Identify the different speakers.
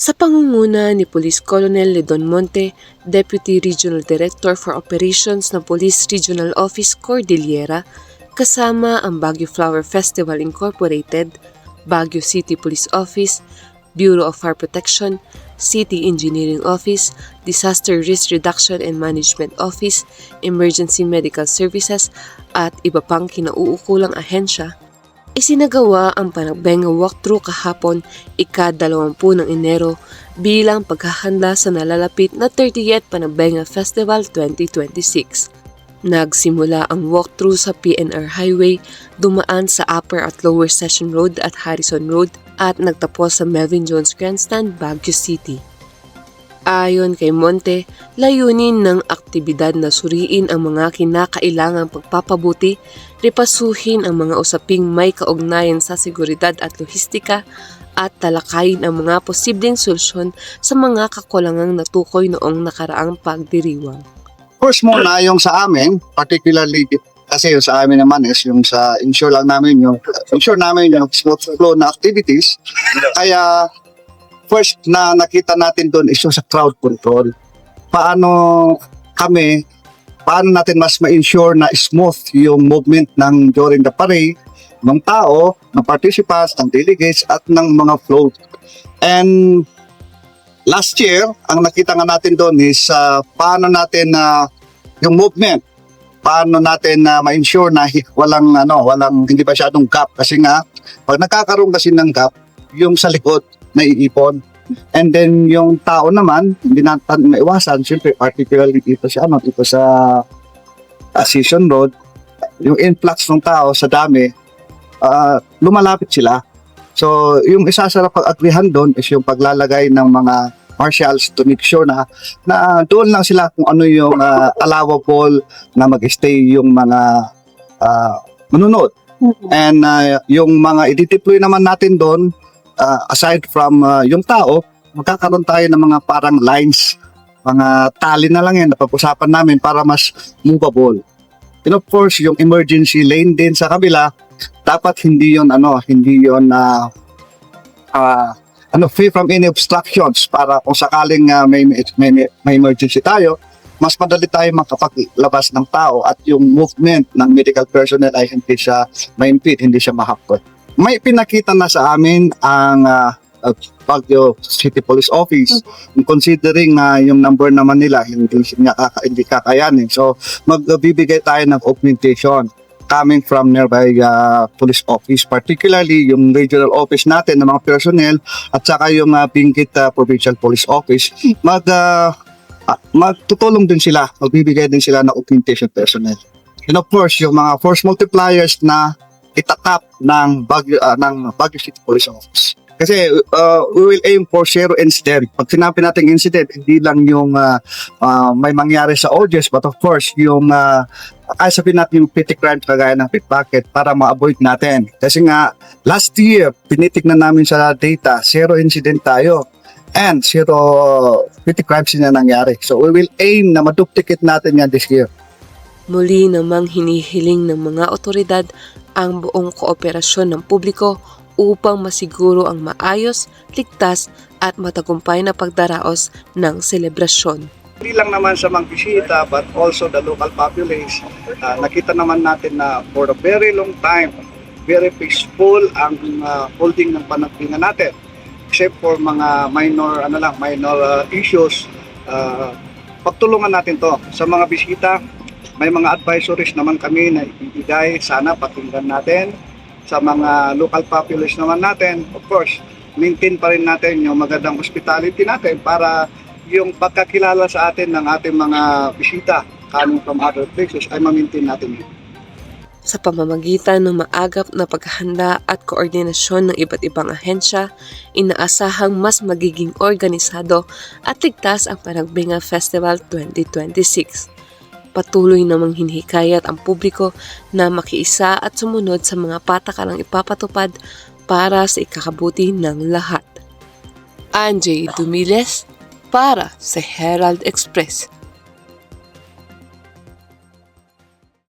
Speaker 1: Sa pangunguna ni Police Colonel Ledon Monte, Deputy Regional Director for Operations ng Police Regional Office Cordillera, kasama ang Baguio Flower Festival Incorporated, Baguio City Police Office, Bureau of Fire Protection, City Engineering Office, Disaster Risk Reduction and Management Office, Emergency Medical Services at iba pang kinauukulang ahensya, isinagawa ang Panagbenga Walkthrough kahapon ika-20 ng Enero bilang paghahanda sa nalalapit na 30th Panagbenga Festival 2026. Nagsimula ang walkthrough sa PNR Highway, dumaan sa Upper at Lower Session Road at Harrison Road at nagtapos sa Melvin Jones Grandstand, Baguio City. Ayon kay Monte, layunin ng aktibidad na suriin ang mga kinakailangang pagpapabuti, ripasuhin ang mga usaping may kaugnayan sa seguridad at lohistika, at talakayin ang mga posibleng solusyon sa mga kakulangang natukoy noong nakaraang pagdiriwang.
Speaker 2: First muna, yung sa amin, particularly kasi yung sa amin naman is yung sa ensure namin yung smooth flow na activities. Kaya first na nakita natin doon is yung sa crowd control. Paano natin mas ma-ensure na smooth yung movement during the parade ng tao, ng participants, ng delegates at ng mga float. And last year, ang nakita nga natin doon is paano natin yung movement, paano natin ma-ensure na walang hindi masyadong gap kasi nga pag nagkakaroon kasi ng gap, yung sa likod naiipon. And then yung tao naman, hindi natin maiwasan, siyempre particularly dito sa Season Road, yung influx ng tao sa dami, lumalapit sila. So yung isa sa pag-agrihan doon is yung paglalagay ng mga marshals to make sure na doon lang sila kung ano yung allowable na mag-stay yung mga manunod. And yung mga i-deploy naman natin doon, aside from yung tao, magkakaroon tayo ng mga parang lines, mga tali na lang yan na pag-usapan namin para mas movable. And of course, yung emergency lane din sa kabila, dapat hindi yon free from any obstructions para kung sakaling may emergency tayo, mas madali tayo makapaglabas ng tao at yung movement ng medical personnel ay hindi siya ma-impede, hindi siya mahakot. May pinakita na sa amin ang Baguio City Police Office, considering yung number naman nila hindi kakayanin. So magbibigay tayo ng augmentation coming from nearby police office, particularly yung regional office natin ng mga personnel at saka yung Benguet Provincial Police Office, magtutulong din sila, magbibigay din sila ng augmentation personnel. And of course, yung mga force multipliers na itatap ng Baguio City Police Office. Kasi we will aim for zero incident. Pag sinabi natin incident, hindi lang yung may mangyari sa audience, but of course, yung ay sabihin natin yung petty crime kagaya ng pickpocket para ma-avoid natin. Kasi nga, last year, tinitignan namin sa data, zero incident tayo and zero petty crimes na nangyari. So we will aim na maduplicate natin yan this year.
Speaker 1: Muli namang hinihiling ng mga otoridad ang buong kooperasyon ng publiko upang masiguro ang maayos, ligtas at matagumpay na pagdaraos ng selebrasyon.
Speaker 2: Hindi lang naman sa mga bisita but also the local population. Nakita naman natin na for a very long time, very peaceful ang holding ng Panagbenga natin. Except for mga minor issues, pagtulungan natin to. Sa mga bisita, may mga advisories naman kami na ibigay, sana pakinggan natin. Sa mga local population naman natin, of course, maintain pa rin natin yung magandang hospitality natin para yung pagkakilala sa atin ng ating mga bisita coming from other places ay ma-maintain natin yun.
Speaker 1: Sa pamamagitan ng maagap na paghahanda at koordinasyon ng iba't ibang ahensya, inaasahang mas magiging organisado at ligtas ang Panagbenga Festival 2026. Patuloy namang hinihikayat ang publiko na makiisa at sumunod sa mga patakalang ipapatupad para sa ikakabuti ng lahat. Anjay Dumiles para sa Herald Express.